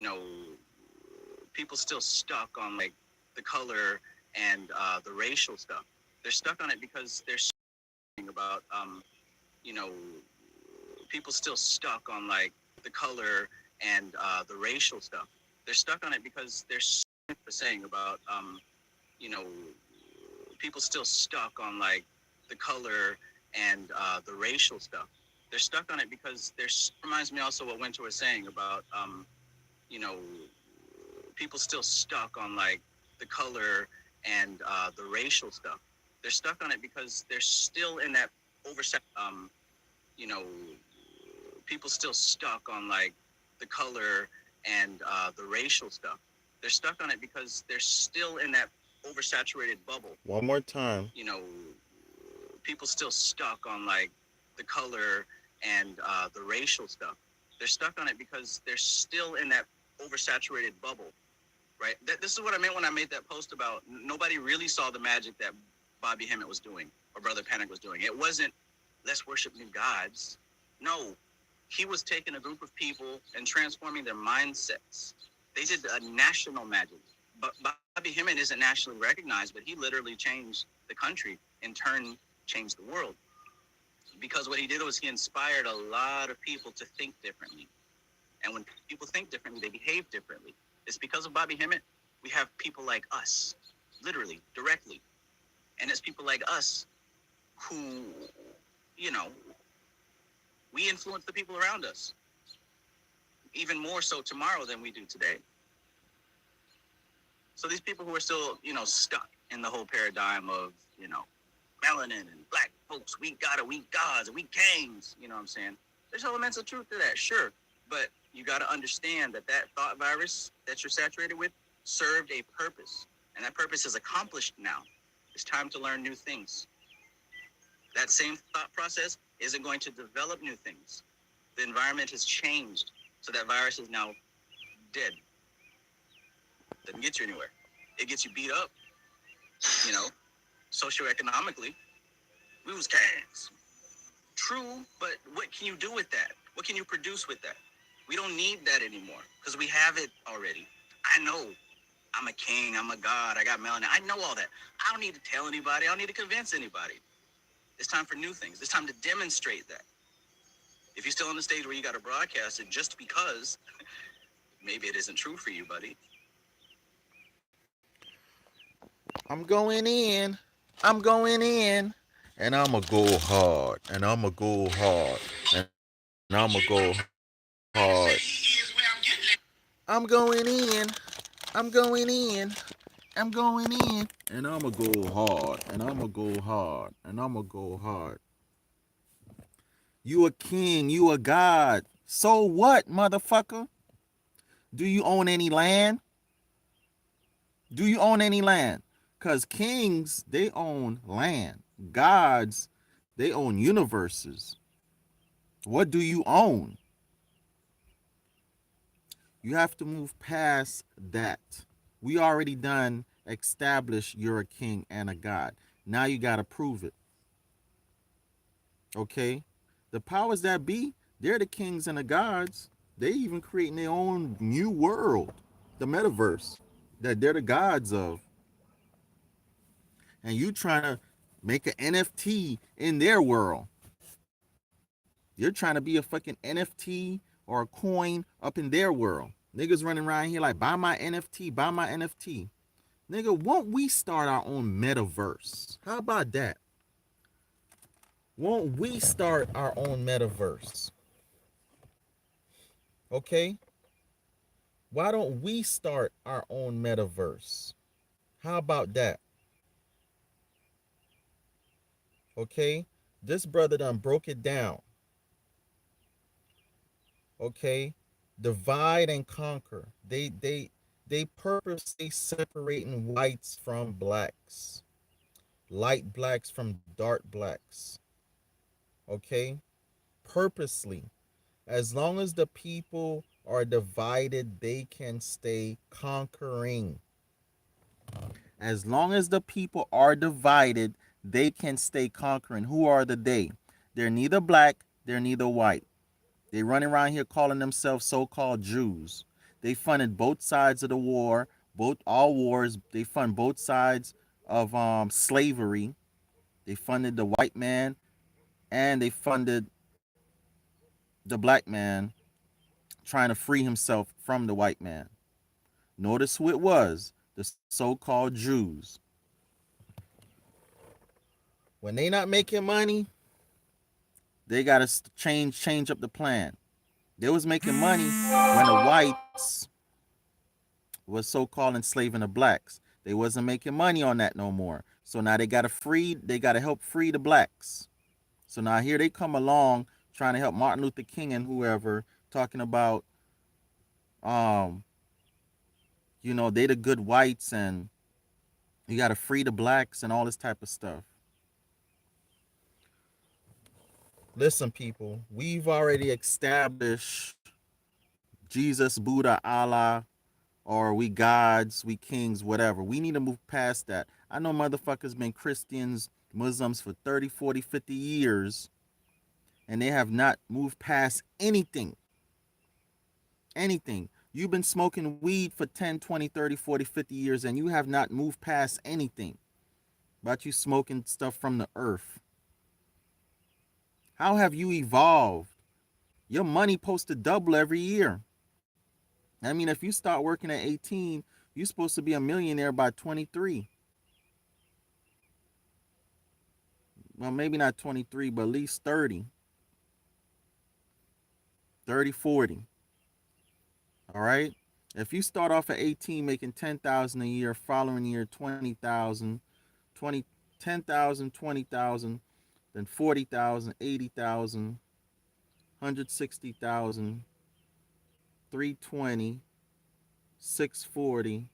you know, people still stuck on like the color and the racial stuff. They're stuck on it because they're about you know, people still stuck on like the color and the racial stuff. They're stuck on it because they're saying about you know, people still stuck on like the color and the racial stuff. They're stuck on it because there's reminds me also what Winter was saying about you know, people still stuck on like the color and the racial stuff. They're stuck on it because they're still in that you know, people still stuck on like the color and the racial stuff. They're stuck on it because they're still in that oversaturated bubble. One more time. You know, people still stuck on like the color and the racial stuff. They're stuck on it because they're still in that oversaturated bubble, right? This is what I meant when I made that post about nobody really saw the magic that Bobby Hemmett was doing or Brother Panic was doing. It wasn't let's worship new gods. No, he was taking a group of people and transforming their mindsets. They did a national magic. But Bobby Hemmett isn't nationally recognized, but he literally changed the country, in turn changed the world. Because what he did was he inspired a lot of people to think differently. And when people think differently, they behave differently. It's because of Bobby Hemmett, we have people like us, literally, directly. And it's people like us who, you know, we influence the people around us, even more so tomorrow than we do today. So these people who are still, you know, stuck in the whole paradigm of, you know, melanin and black folks, we got it, we gods, we kings, you know what I'm saying? There's elements of truth to that, sure. But you got to understand that that thought virus that you're saturated with served a purpose. And that purpose is accomplished now. It's time to learn new things. That same thought process isn't going to develop new things. The environment has changed. So that virus is now dead. Doesn't get you anywhere. It gets you beat up, you know, socioeconomically. We was kings. True, but what can you do with that? What can you produce with that? We don't need that anymore because we have it already. I know I'm a king, I'm a god, I got melanin. I know all that. I don't need to tell anybody, I don't need to convince anybody. It's time for new things. It's time to demonstrate that. If you're still on the stage where you got to broadcast it just because, maybe it isn't true for you, buddy. I'm going in. I'm going in. And I'ma go hard. And I'ma go hard. And I'ma go hard. I'm going in. I'm going in. I'm going in. And I'ma go hard. And I'ma go hard. And I'ma go hard. You a king. You a god. So what, motherfucker? Do you own any land? Do you own any land? Because kings, they own land. Gods, they own universes. What do you own? You have to move past that. We already done established you're a king and a god. Now you got to prove it. Okay? The powers that be, they're the kings and the gods. They even creating their own new world, the metaverse, that they're the gods of. And you trying to make an NFT in their world. You're trying to be a fucking NFT or a coin up in their world. Niggas running around here like, buy my NFT, buy my NFT. Nigga, won't we start our own metaverse? How about that? Won't we start our own metaverse? Okay? Why don't we start our own metaverse? How about that? Okay? This brother done broke it down. Okay? Divide and conquer. They purposely separating whites from blacks, light blacks from dark blacks. Okay? Purposely. As long as the people are divided, they can stay conquering. As long as the people are divided, they can stay conquering. Who are the they? They're neither black, they're neither white. They running around here calling themselves so-called Jews. They funded both sides of the war, both all wars. They fund both sides of slavery. They funded the white man and they funded the black man trying to free himself from the white man. Notice who it was, the so-called Jews. When they not making money, they got to change up the plan. They was making money when the whites was so-called enslaving the blacks. They wasn't making money on that no more. So now they got to help free the blacks. So now here they come along trying to help Martin Luther King and whoever, talking about um they the good whites and you got to free the blacks and all this type of stuff. Listen, people, we've already established Jesus, Buddha, Allah, or we gods, we kings, whatever. We need to move past that. I know motherfuckers been Christians, Muslims for 30, 40, 50 years, and they have not moved past anything. Anything. You've been smoking weed for 10, 20, 30, 40, 50 years, and you have not moved past anything about you smoking stuff from the earth. How have you evolved? Your money supposed to double every year. I mean, if you start working at 18, you're supposed to be a millionaire by 23. Well, maybe not 23, but at least 30. 30, 40. All right? If you start off at 18 making 10,000 a year, following year 20,000, 20 10,000, 20,000, then 40,000, 80,000, 160,000, 320, 640,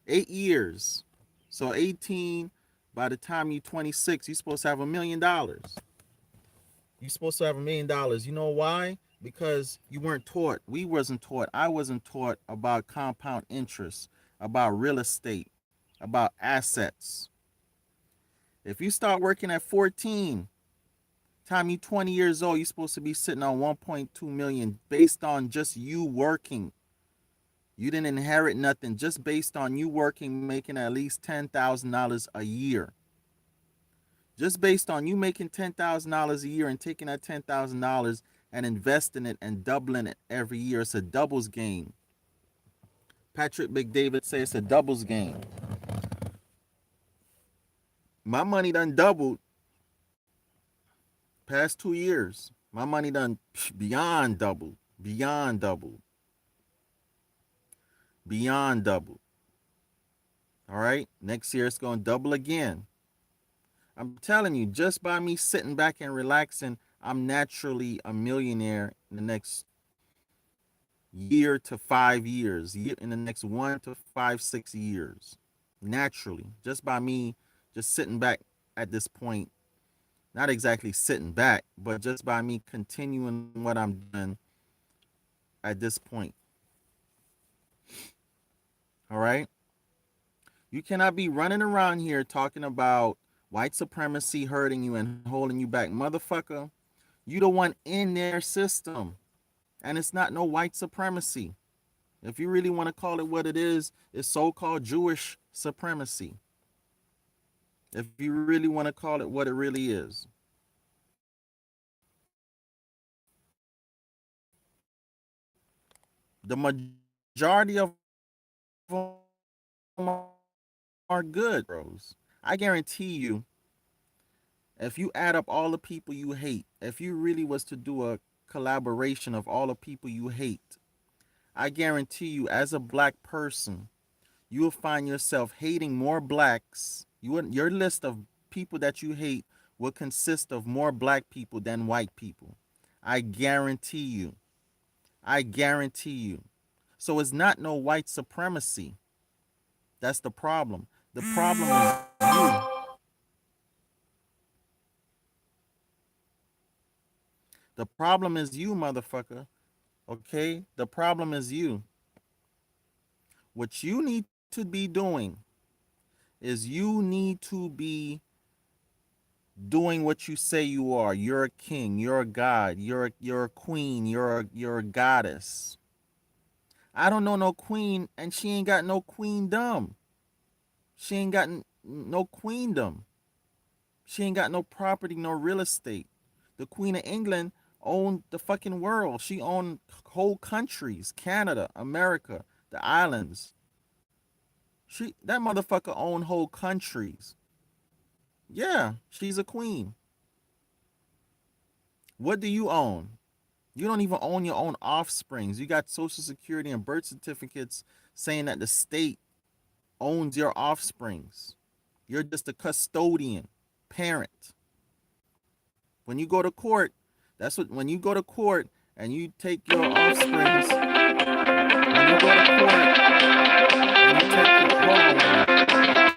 8 years. So 18, by the time you're 26, you're supposed to have $1 million. You're supposed to have $1 million. You know why? Because you weren't taught. We wasn't taught. I wasn't taught about compound interest, about real estate, about assets. If you start working at 14, time you 20 years old, you're supposed to be sitting on 1.2 million based on just you working. You didn't inherit nothing, just based on you working, making at least $10,000 a year. Just based on you making $10,000 a year and taking that $10,000 and investing it and doubling it every year. It's a doubles game. Patrick McDavid says it's a doubles game. My money done doubled past 2 years. My money done beyond doubled. Beyond doubled. Beyond doubled. All right? Next year it's going to double again. I'm telling you, just by me sitting back and relaxing, I'm naturally a millionaire in the next year to 5 years, in the next 1 to 5, 6 years. Naturally, just by me just sitting back at this point, not exactly sitting back, but just by me continuing what I'm doing at this point. All right? You cannot be running around here talking about white supremacy hurting you and holding you back. Motherfucker, you the one in their system. And it's not no white supremacy. If you really want to call it what it is, it's so-called Jewish supremacy. If you really want to call it what it really is. The majority of them are good, bros. I guarantee you, if you add up all the people you hate, if you really was to do a collaboration of all the people you hate, I guarantee you, as a black person, you will find yourself hating more blacks. Your list of people that you hate will consist of more black people than white people. I guarantee you. I guarantee you. So it's not no white supremacy. That's the problem. The problem is you. The problem is you, motherfucker. Okay? The problem is you. What you need to be doing is you need to be doing what you say you are. You're a king, you're a god, you're a queen, you're a goddess. I don't know no queen, and she ain't got no queendom. She ain't got no queendom. She ain't got no property, no real estate. The Queen of England owned the fucking world. She owned whole countries, Canada, America, the islands. That motherfucker owned whole countries. Yeah, she's a queen. What do you own? You don't even own your own offsprings. You got social security and birth certificates saying that the state owns your offsprings. You're just a custodian, parent. When you go to court, that's what when you go to court and you take your offsprings, when you go to court and you take your hold on a minute.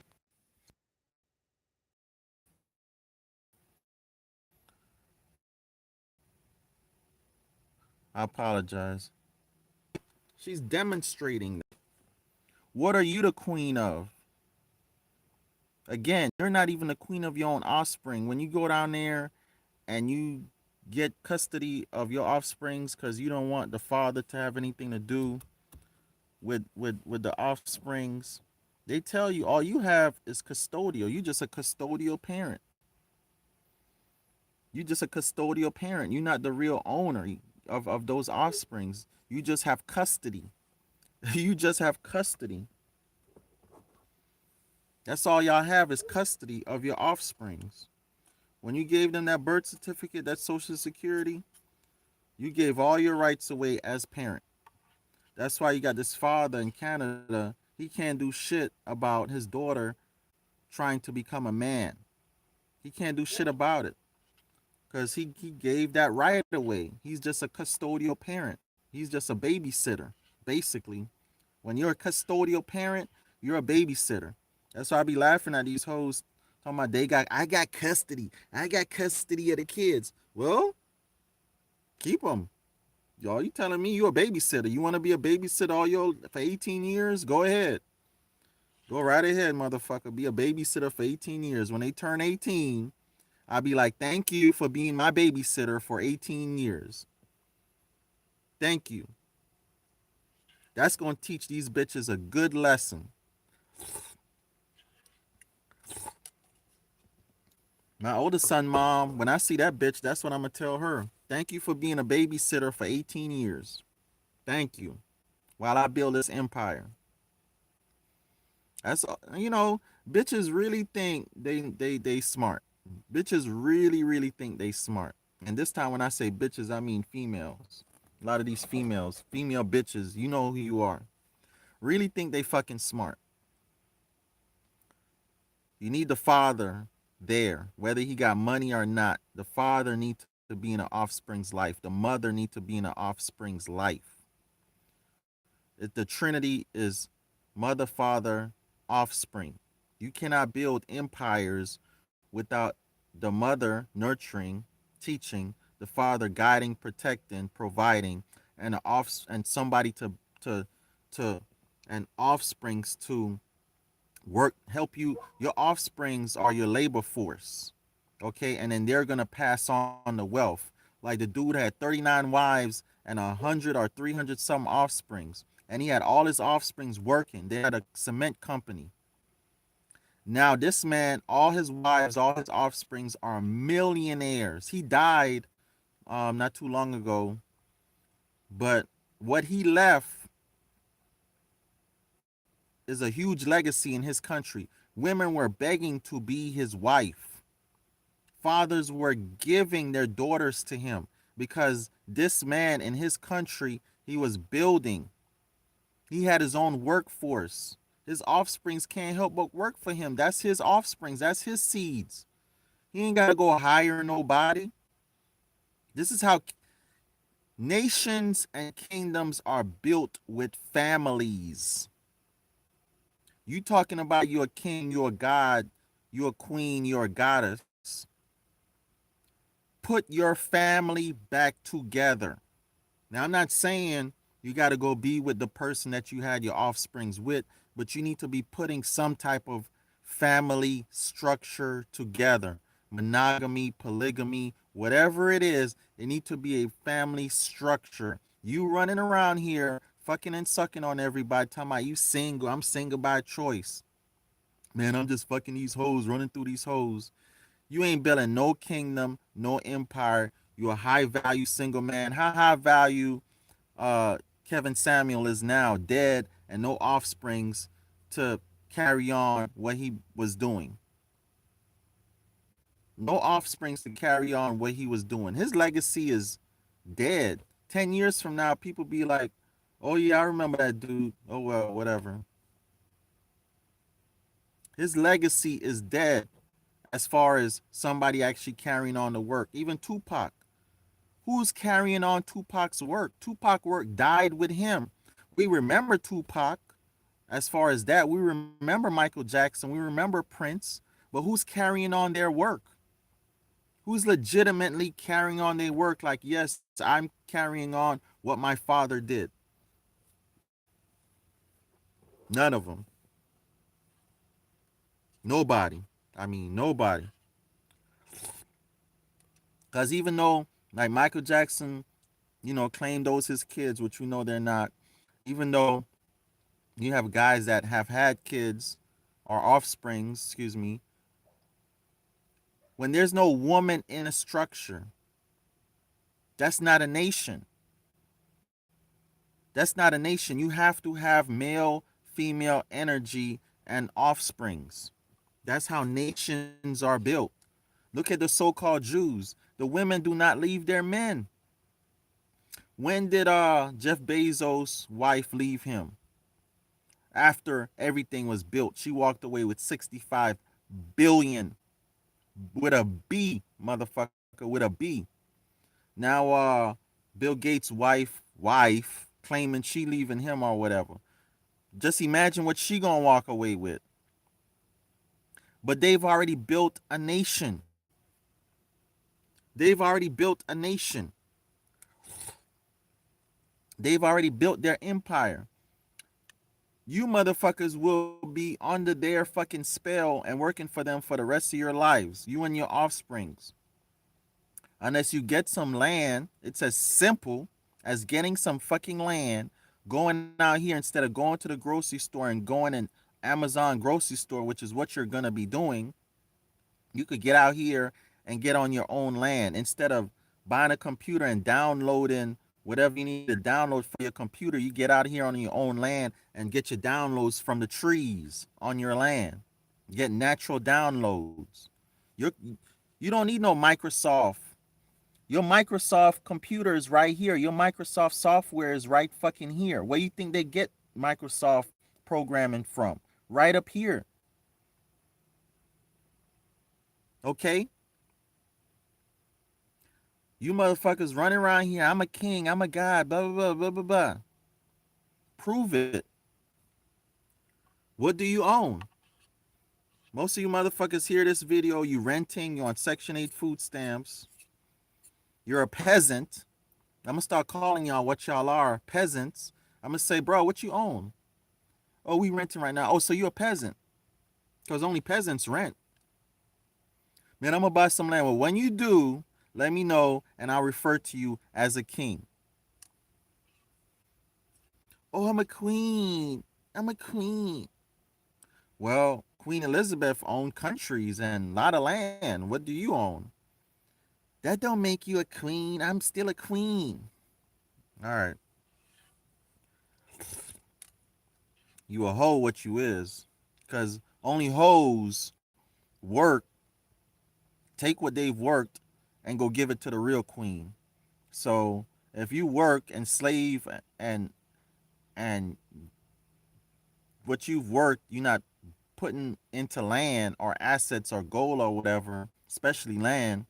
I apologize. She's demonstrating that. What are you the queen of? Again, you're not even the queen of your own offspring. When you go down there and you get custody of your offsprings because you don't want the father to have anything to do with the offsprings, they tell you all you have is custodial. You just a custodial parent. You just a custodial parent. You're not the real owner of those offsprings. You just have custody. You just have custody. That's all y'all have is custody of your offsprings. When you gave them that birth certificate, that social security, you gave all your rights away as parent. That's why you got this father in Canada. He can't do shit about his daughter trying to become a man. He can't do shit about it because he gave that right away. He's just a custodial parent. He's just a babysitter, basically. When you're a custodial parent, you're a babysitter. That's why I be laughing at these hoes talking about I got custody. I got custody of the kids. Well, keep them. Y'all, you telling me you're a babysitter? You want to be a babysitter for 18 years? Go ahead. Go right ahead, motherfucker. Be a babysitter for 18 years. When they turn 18, I'll be like, thank you for being my babysitter for 18 years. Thank you. That's going to teach these bitches a good lesson. My oldest son, mom, when I see that bitch, that's what I'm going to tell her. Thank you for being a babysitter for 18 years. Thank you. While I build this empire. That's, bitches really think they smart. Bitches really think they smart. And this time when I say bitches, I mean females. A lot of these females, female bitches, you know who you are. Really think they fucking smart. You need the father there, whether he got money or not. The father needs to be in an offspring's life. The mother needs to be in an offspring's life. The Trinity is mother, father, offspring. You cannot build empires without the mother nurturing, teaching, the father guiding, protecting, providing, and somebody and offsprings to work, help you. Your offsprings are your labor force. Okay, and then they're gonna pass on the wealth. Like the dude had 39 wives and 100 or 300 some offsprings, and he had all his offsprings working. They had a cement company. Now this man, all his wives, all his offsprings are millionaires. He died not too long ago, but what he left is a huge legacy in his country. Women were begging to be his wife. Fathers were giving their daughters to him because this man in his country, he was building. He had his own workforce. His offsprings can't help but work for him. That's his offsprings. That's his seeds. He ain't got to go hire nobody. This is how nations and kingdoms are built, with families. You talking about you're a king, you're a god, you're a queen, you're a goddess. Put your family back together. Now, I'm not saying you got to go be with the person that you had your offsprings with, but you need to be putting some type of family structure together. Monogamy, polygamy, whatever it is, it needs to be a family structure. You running around here fucking and sucking on everybody, talking about you single. I'm single by choice. Man, I'm just fucking these hoes, running through these hoes. You ain't building no kingdom, no empire. You a high value single man. How high value uh Kevin Samuel is now dead and no offsprings to carry on what he was doing. No offsprings to carry on what he was doing. His legacy is dead. 10 years from now, people be like, oh yeah, I remember that dude. Oh well, whatever. His legacy is dead as far as somebody actually carrying on the work. Even Tupac. Who's carrying on Tupac's work? Tupac work died with him. We remember Tupac as far as that. We remember Michael Jackson. We remember Prince. But who's carrying on their work? Who's legitimately carrying on their work? Like, yes, I'm carrying on what my father did. None of them. Nobody. I mean, nobody. Because even though, like, Michael Jackson, claimed those his kids, which we know they're not, even though you have guys that have had kids or offsprings, excuse me, when there's no woman in a structure, that's not a nation. That's not a nation. You have to have male, female energy and offsprings. That's how nations are built. Look at the so-called Jews. The women do not leave their men. When did Jeff Bezos' wife leave him? After everything was built, she walked away with 65 billion with a B, motherfucker, with a B. Now Bill Gates' wife claiming she leaving him or whatever. Just imagine what she gonna walk away with. But they've already built a nation. They've already built a nation. They've already built their empire. You motherfuckers will be under their fucking spell and working for them for the rest of your lives. You and your offsprings. Unless you get some land, it's as simple as getting some fucking land, going out here instead of going to the grocery store and going in Amazon grocery store, which is what you're going to be doing. You could get out here and get on your own land instead of buying a computer and downloading whatever you need to download for your computer. You get out here on your own land and get your downloads from the trees on your land. Get natural downloads. You don't need no Microsoft. Your Microsoft computer is right here. Your Microsoft software is right fucking here. Where you think they get Microsoft programming from? Right up here. Okay? You motherfuckers running around here. I'm a king. I'm a god. Blah, blah, blah, blah, blah, blah. Prove it. What do you own? Most of you motherfuckers hear this video. You renting. You're on Section 8 food stamps. You're a peasant. I'm going to start calling y'all what y'all are. Peasants. I'm going to say, bro, what you own? Oh, we renting right now. Oh, so you're a peasant. Because only peasants rent. Man, I'm going to buy some land. Well, when you do, let me know, and I'll refer to you as a king. Oh, I'm a queen. I'm a queen. Well, Queen Elizabeth owned countries and a lot of land. What do you own? That don't make you a queen. I'm still a queen. All right. You a hoe what you is. Because only hoes work, take what they've worked, and go give it to the real queen. So if you work and slave and what you've worked, you're not putting into land or assets or gold or whatever, especially land,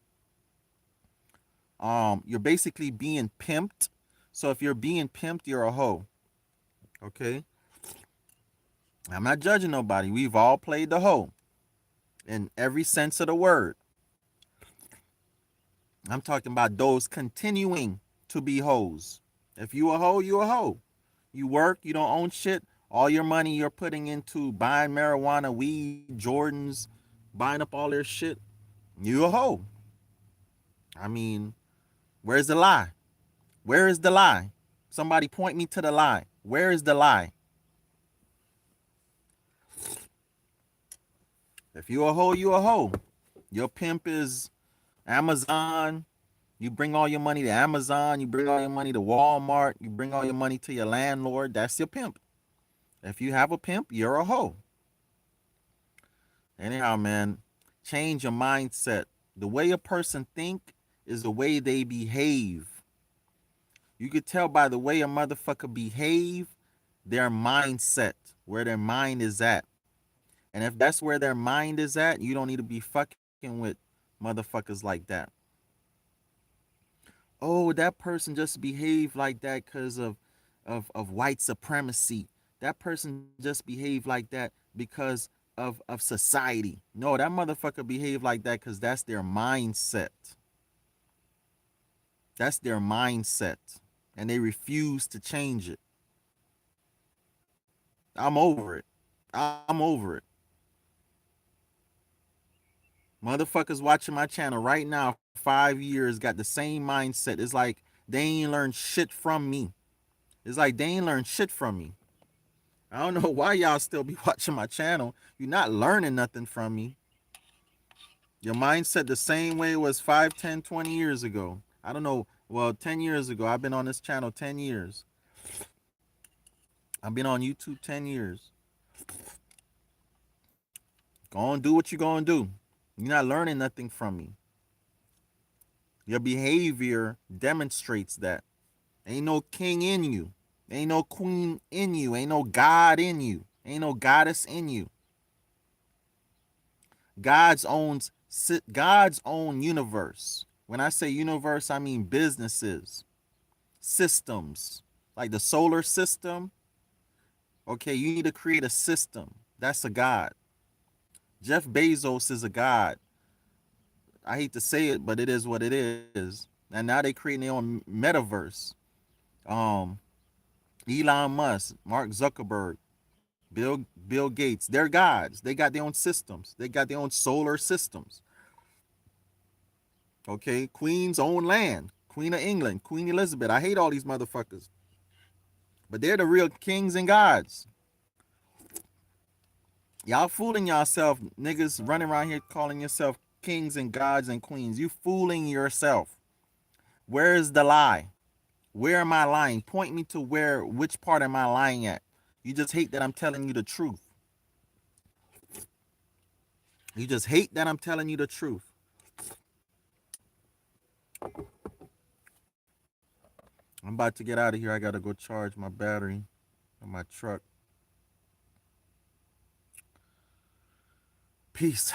you're basically being pimped. So if you're being pimped, you're a hoe. Okay? I'm not judging nobody. We've all played the hoe in every sense of the word. I'm talking about those continuing to be hoes. If you a hoe, you a hoe. You work, you don't own shit. All your money you're putting into buying marijuana, weed, Jordans, buying up all their shit. You a hoe. I mean, where's the lie? Where is the lie? Somebody point me to the lie. Where is the lie? If you a hoe, you a hoe. Your pimp is Amazon. You bring all your money to Amazon. You bring all your money to Walmart. You bring all your money to your landlord. That's your pimp. If you have a pimp, you're a hoe. Anyhow, man, change your mindset. The way a person think is the way they behave. You could tell by the way a motherfucker behave, their mindset, where their mind is at. And if that's where their mind is at, you don't need to be fucking with motherfuckers like that. Oh, that person just behaved like that because of white supremacy. That person just behaved like that because of society. No, that motherfucker behaved like that because that's their mindset. That's their mindset. And they refuse to change it. I'm over it. I'm over it. Motherfuckers watching my channel right now, 5 years, got the same mindset. It's like they ain't learned shit from me. It's like they ain't learned shit from me. I don't know why y'all still be watching my channel. You're not learning nothing from me. Your mindset the same way it was 5, 10, 20 years ago. I don't know. Well, 10 years ago. I've been on this channel 10 years. I've been on YouTube 10 years. Go on, do what you're going to do. You're not learning nothing from me. Your behavior demonstrates that. Ain't no king in you. Ain't no queen in you. Ain't no God in you. Ain't no goddess in you. God's own universe. When I say universe, I mean businesses, systems, like the solar system. Okay, you need to create a system. That's a God. Jeff Bezos is a God. I hate to say it, but it is what it is. And now they creating their own metaverse. Elon Musk, Mark Zuckerberg, Bill Gates, they're gods. They got their own systems. They got their own solar systems. Okay, Queen's own land, Queen of England, Queen Elizabeth. I hate all these motherfuckers, but they're the real kings and gods. Y'all fooling yourself, niggas running around here calling yourself kings and gods and queens. You fooling yourself. Where is the lie? Where am I lying? Point me to which part am I lying at? You just hate that I'm telling you the truth. You just hate that I'm telling you the truth. I'm about to get out of here. I gotta go charge my battery on my truck. Peace.